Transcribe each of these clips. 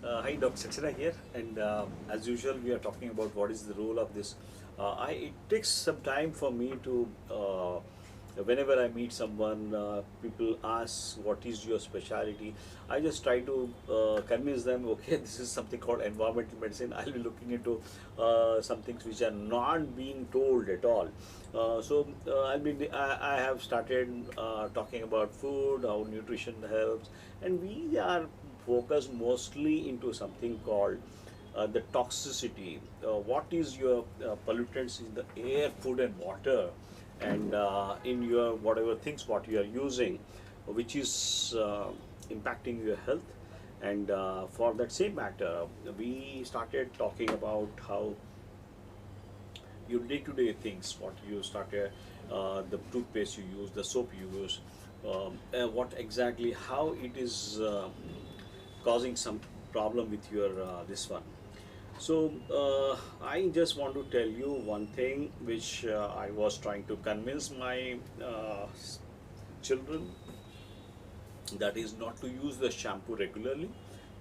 Hi, Dr. Saxena here, and as usual, we are talking about what is the role of this. It takes some time for me to, whenever I meet someone, people ask, "What is your specialty?" I just try to convince them, okay, this is something called environmental medicine. I'll be looking into some things which are not being told at all. I have started talking about food, how nutrition helps, and we are focused mostly into something called the toxicity. What is your pollutants in the air, food, and water, and in your whatever things what you are using, which is impacting your health. And for that same matter, we started talking about how your day-to-day things, what you started, the toothpaste you use, the soap you use, what exactly, how it is causing some problem with your this one. So I just want to tell you one thing which I was trying to convince my children, that is not to use the shampoo regularly,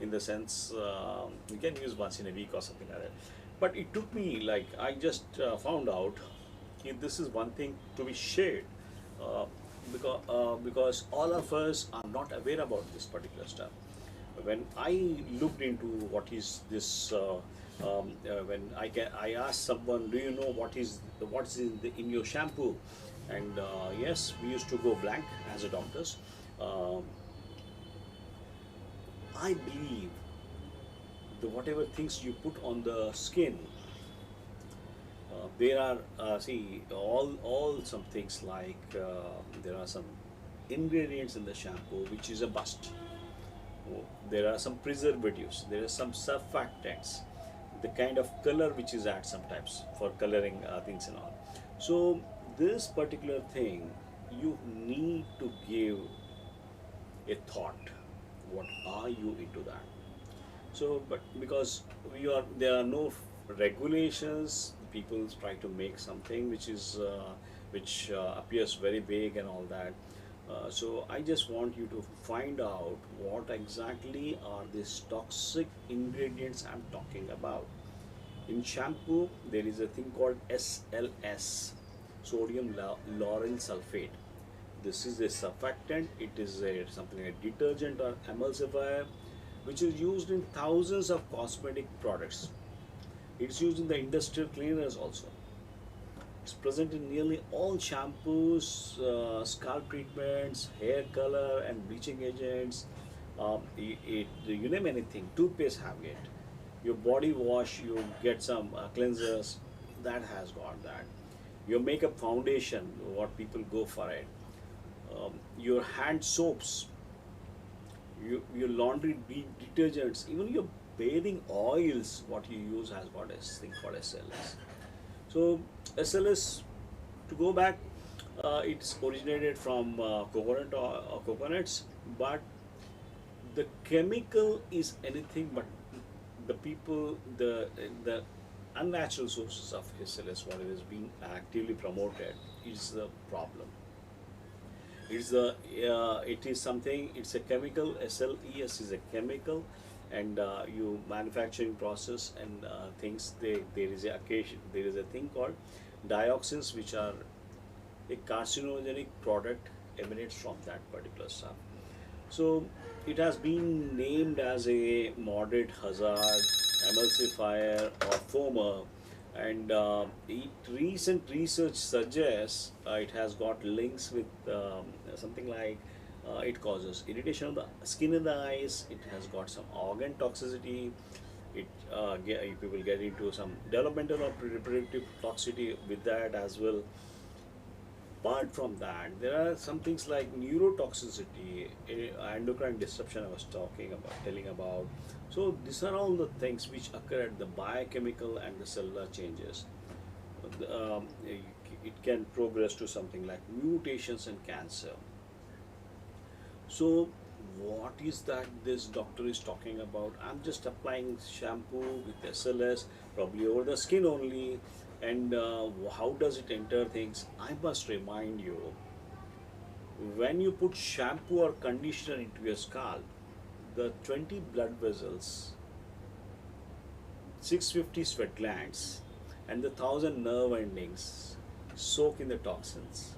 in the sense you can use once in a week or something like that. But it took me, like, I just found out if this is one thing to be shared, uh, because all of us are not aware about this particular stuff. When I looked into what is this, when I asked someone, do you know what's in your shampoo? And yes, we used to go blank as a doctors. Um I believe the whatever things you put on the skin, there are see all some things like there are some ingredients in the shampoo which is a bust. Oh, there are some preservatives, there are some surfactants, the kind of color which is added sometimes for coloring things and all. So this particular thing, you need to give a thought. What are you into that? So, but because there are no regulations, people try to make something which is which appears very vague and all that. So, I just want you to find out what exactly are these toxic ingredients I'm talking about. In shampoo, there is a thing called SLS, sodium lauryl sulfate. This is a surfactant. It is something like a detergent or emulsifier, which is used in thousands of cosmetic products. It's used in the industrial cleaners also. It's present in nearly all shampoos, scalp treatments, hair color, and bleaching agents. You name anything, toothpaste have it. Your body wash, you get some cleansers, that has got that. Your makeup foundation, what people go for it. Your hand soaps, your laundry detergents, even your bathing oils, what you use has got a thing called SLS. So SLS, to go back, it's originated from coconuts, but the chemical is anything but the people, the unnatural sources of SLS, what is being actively promoted, is the problem. It is something. It's a chemical. SLES is a chemical, and you manufacturing process and things. There is a occasion. There is a thing called dioxins, which are a carcinogenic product emanates from that particular stuff. So it has been named as a moderate hazard, emulsifier, or foamer, and recent research suggests it has got links with something like it causes irritation of the skin in the eyes. It has got some organ toxicity. People get into some developmental or reproductive toxicity with that as well. Apart from that, there are some things like neurotoxicity, endocrine disruption I was talking about, telling about. So these are all the things which occur at the biochemical and the cellular changes. It can progress to something like mutations and cancer. So what is that this doctor is talking about? I'm just applying shampoo with SLS, probably over the skin only. And how does it enter things? I must remind you, when you put shampoo or conditioner into your scalp, the 20 blood vessels, 650 sweat glands, and the 1,000 nerve endings soak in the toxins.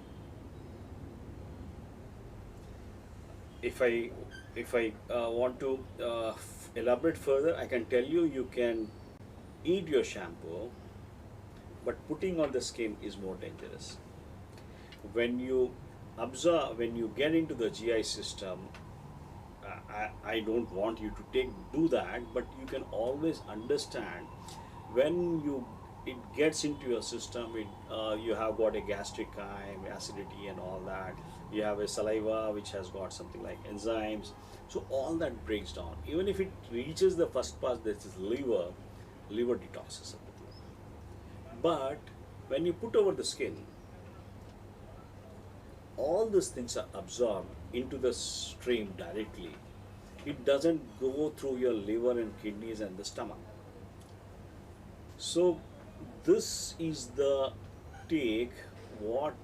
If I want to elaborate further, I can tell you, you can eat your shampoo, but putting on the skin is more dangerous. When you observe, when you get into the GI system, I don't want you to do that, but you can always understand when you it gets into your system. You have got a gastric chyme, acidity, and all that. You have a saliva which has got something like enzymes. So all that breaks down. Even if it reaches the first part, that is liver detoxes everything. But when you put over the skin, all these things are absorbed into the stream directly. It doesn't go through your liver and kidneys and the stomach. So this is the take, what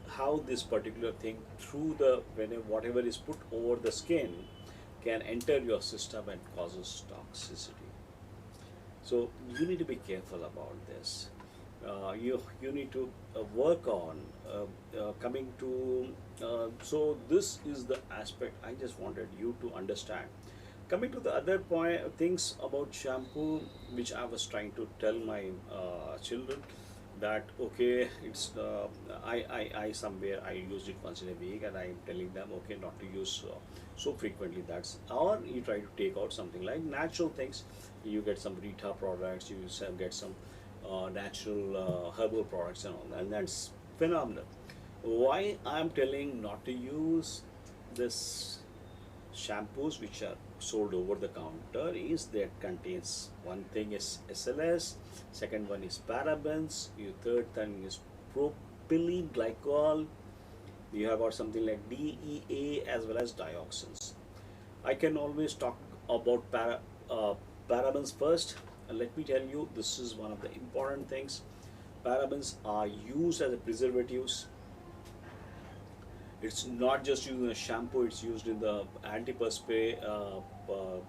how this particular thing through the whenever whatever is put over the skin can enter your system and causes toxicity. So you need to be careful about this. You need to work on coming to. So this is the aspect I just wanted you to understand. Coming to the other point, things about shampoo, which I was trying to tell my children, that okay, it's I somewhere I used it once in a week, and I'm telling them okay not to use so frequently. That's, or you try to take out something like natural things. You get some Rita products, you get some natural herbal products and all that, and that's phenomenal. Why I'm telling not to use this shampoos which are sold over the counter is that contains, one thing is SLS, second one is parabens, your third thing is propylene glycol, you have got something like DEA as well as dioxins. I can always talk about parabens first. Let me tell you, this is one of the important things. Parabens are used as a preservatives. It's not just used in a shampoo, it's used in the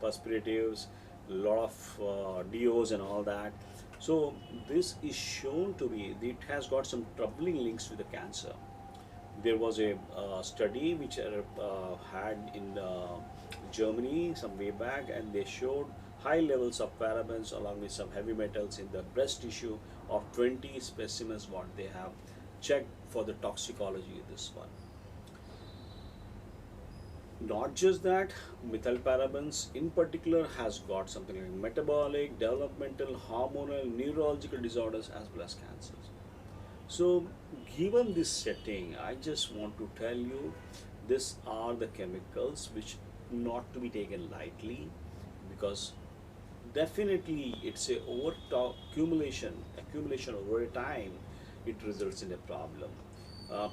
perspiratives, a lot of deos and all that. So this is shown to be, it has got some troubling links with the cancer. There was a study which had in Germany some way back, and they showed high levels of parabens along with some heavy metals in the breast tissue of 20 specimens what they have checked for the toxicology of this one. Not just that, methylparabens in particular has got something like metabolic, developmental, hormonal, neurological disorders as well as cancers. So, given this setting, I just want to tell you, these are the chemicals which not to be taken lightly, because definitely it's a accumulation over a time, it results in a problem.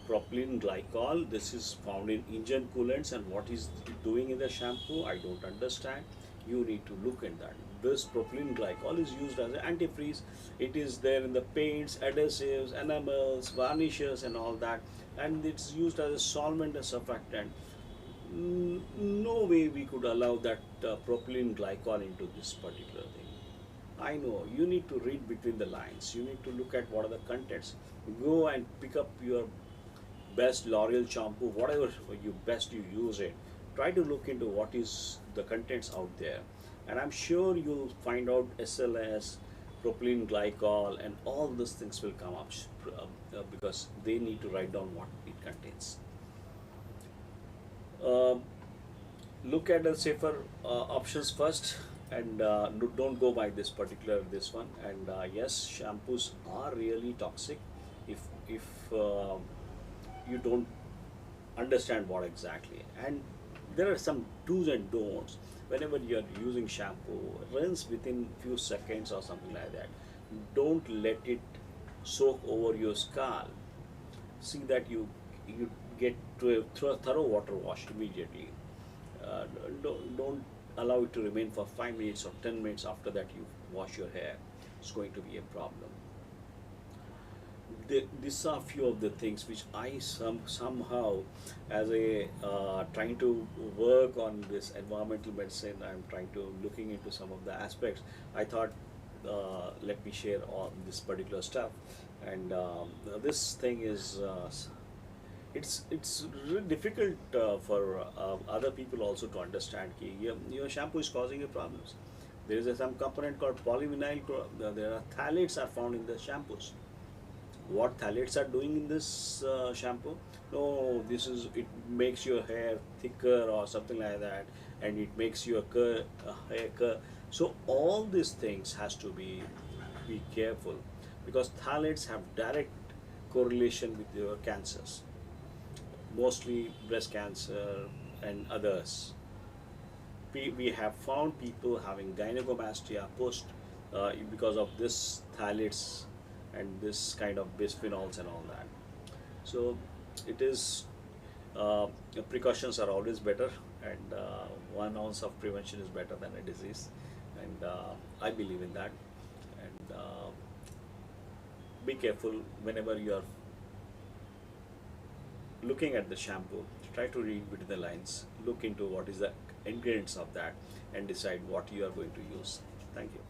Propylene glycol, this is found in engine coolants, and what is it doing in the shampoo, I don't understand. You need to look at that. This propylene glycol is used as an antifreeze. It is there in the paints, adhesives, enamels, varnishes and all that, and it's used as a solvent and surfactant. No way we could allow that propylene glycol into this particular thing. I know you need to read between the lines. You need to look at what are the contents. Go and pick up your best L'Oreal shampoo, whatever you use it. Try to look into what is the contents out there, and I'm sure you'll find out SLS, propylene glycol, and all these things will come up because they need to write down what it contains. Um Look at the safer options first, and don't go by this one. And yes, shampoos are really toxic if you don't understand what exactly. And there are some do's and don'ts. Whenever you're using shampoo, rinse within few seconds or something like that. Don't let it soak over your scalp. See that you get to a thorough water wash immediately. Don't allow it to remain for 5 minutes or 10 minutes after that you wash your hair. It's going to be a problem. these are few of the things which I somehow, as a trying to work on this environmental medicine, I'm trying to looking into some of the aspects. I thought, let me share on this particular stuff, and this thing is. It's really difficult for other people also to understand that your shampoo is causing you problems. There is some component called polyvinyl. There are phthalates are found in the shampoos. What phthalates are doing in this shampoo? No, this is it makes your hair thicker or something like that, and it makes your hair curl. So all these things has to be careful, because phthalates have direct correlation with your cancers, mostly breast cancer and others. We have found people having gynecomastia post because of this phthalates and this kind of bisphenols and all that. So it is precautions are always better, and 1 ounce of prevention is better than a disease, and I believe in that. And be careful whenever you are looking at the shampoo. Try to read between the lines, look into what is the ingredients of that, and decide what you are going to use. Thank you.